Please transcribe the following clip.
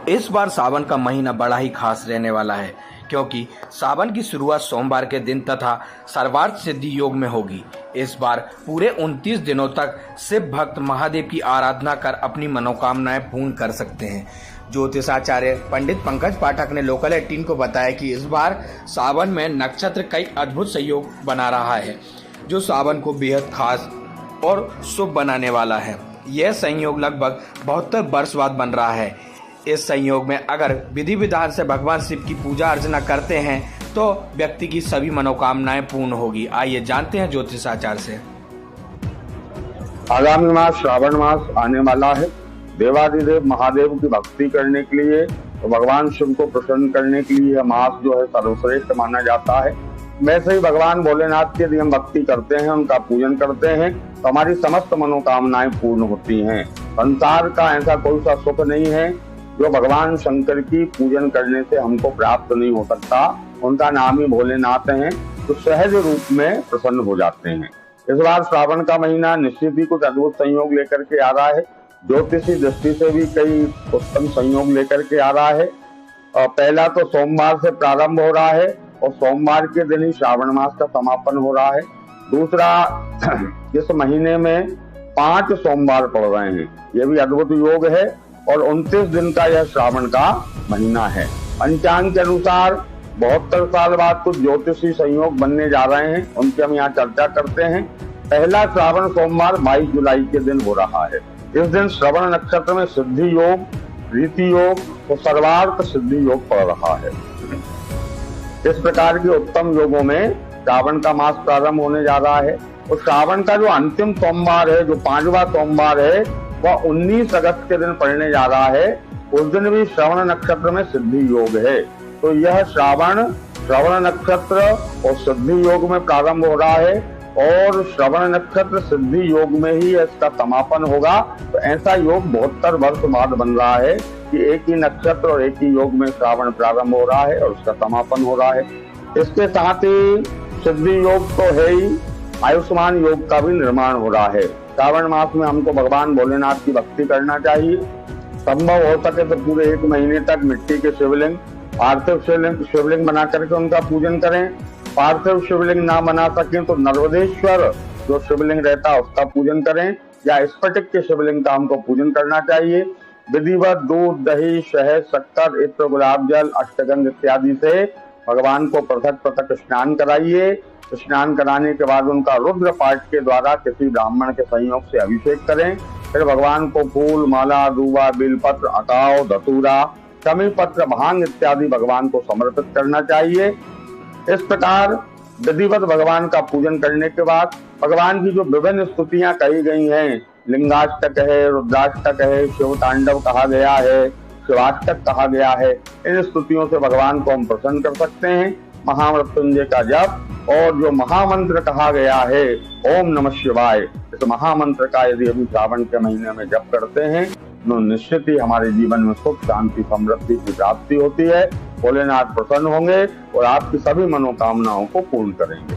इस बार सावन का महीना बड़ा ही खास रहने वाला है, क्योंकि सावन की शुरुआत सोमवार के दिन तथा सर्वार्थ सिद्धि योग में होगी। इस बार पूरे 29 दिनों तक शिव भक्त महादेव की आराधना कर अपनी मनोकामनाएं पूर्ण कर सकते हैं। ज्योतिषाचार्य पंडित पंकज पाठक ने लोकल 18 को बताया कि इस बार सावन में नक्षत्र कई अद्भुत संयोग बना रहा है, जो सावन को बेहद खास और शुभ बनाने वाला है। यह संयोग लगभग 72 वर्ष बाद बन रहा है। इस संयोग में अगर विधि विधान से भगवान शिव की पूजा अर्चना करते हैं तो व्यक्ति की सभी मनोकामनाएं पूर्ण होगी। आइए जानते हैं ज्योतिषाचार्य से। आगामी मास श्रावण मास आने वाला है। देवाधिदेव महादेव की भक्ति करने के लिए तो भगवान शिव को प्रसन्न करने के लिए यह मास जो है सर्वश्रेष्ठ माना जाता है। वैसे ही भगवान भोलेनाथ की यदि हम भक्ति करते हैं, उनका पूजन करते हैं तो हमारी समस्त मनोकामनाएं पूर्ण होती हैं। संसार का ऐसा कोई सा सुख नहीं है जो भगवान शंकर की पूजन करने से हमको प्राप्त नहीं हो सकता। उनका नाम ही भोलेनाथ है, तो सहज रूप में प्रसन्न हो जाते हैं। इस बार श्रावण का महीना निश्चित ही कुछ अद्भुत संयोग लेकर के आ रहा है। ज्योतिषी दृष्टि से भी कई उत्तम संयोग लेकर के आ रहा है। पहला तो सोमवार से प्रारंभ हो रहा है और सोमवार के दिन ही श्रावण मास का समापन हो रहा है। दूसरा, इस महीने में 5 सोमवार पड़ रहे हैं, यह भी अद्भुत योग है और 29 दिन का यह श्रावण का महीना है। पंचांग के अनुसार 72 साल बाद कुछ ज्योतिषी संयोग बनने जा रहे हैं, उनकी हम यहाँ चर्चा करते हैं। पहला श्रावण सोमवार 22 जुलाई के दिन हो रहा है। इस दिन श्रवण नक्षत्र में सिद्धि योग, रीति योग और सर्वार्थ सिद्धि योग पड़ रहा है। इस प्रकार के उत्तम योगों में श्रावण का मास प्रारंभ होने जा रहा है और श्रावण का जो अंतिम सोमवार है, जो 5वां सोमवार है, वह 19 अगस्त के दिन पड़ने जा रहा है। उस दिन भी श्रवण नक्षत्र में सिद्धि योग है। तो यह श्रवण नक्षत्र और सिद्धि योग में प्रारंभ हो रहा है और श्रवण नक्षत्र सिद्धि योग में ही इसका समापन होगा। तो ऐसा योग 72 वर्ष बाद बन रहा है कि एक ही नक्षत्र और एक ही योग में श्रावण प्रारंभ हो रहा है और उसका समापन हो रहा है। इसके साथ ही सिद्धि योग तो है ही, आयुष्मान योग का भी निर्माण हो रहा है। श्रावण मास में हमको भगवान भोलेनाथ की भक्ति करना चाहिए। संभव हो सके तो पूरे 1 महीने तक मिट्टी के शिवलिंग, पार्थिव शिवलिंग बना करके उनका पूजन करें। पार्थिव शिवलिंग ना बना सकें तो नर्मदेश्वर जो शिवलिंग रहता है उसका पूजन करें, या स्फटिक के शिवलिंग का हमको पूजन करना चाहिए। विधिवत दूध, दही, शहद, शक्कर, इत्र, गुलाब जल, अष्टगंध इत्यादि से भगवान को पृथक पृथक स्नान कराइए। स्नान कराने के बाद उनका रुद्र पाठ के द्वारा किसी ब्राह्मण के संयोग से अभिषेक करें। फिर भगवान को फूल, माला, दूबा, बिलपत्र, अकाव, धतूरा, शमी पत्र, भांग इत्यादि भगवान को समर्पित करना चाहिए। इस प्रकार विधिवत भगवान का पूजन करने के बाद भगवान की जो विभिन्न स्तुतियां कही गई हैं, लिंगाष्टक है, रुद्राष्टक है, शिव तांडव कहा गया है, शिवाष्टक कहा गया है, इन स्तुतियों से भगवान को हम प्रसन्न कर सकते हैं। महामृत्युंजय का जप और जो महामंत्र कहा गया है ओम नमः शिवाय, इस महामंत्र का यदि अभी श्रावण के महीने में जप करते हैं तो निश्चित ही हमारे जीवन में सुख, शांति, समृद्धि की प्राप्ति होती है। भोलेनाथ प्रसन्न होंगे और आपकी सभी मनोकामनाओं को पूर्ण करेंगे।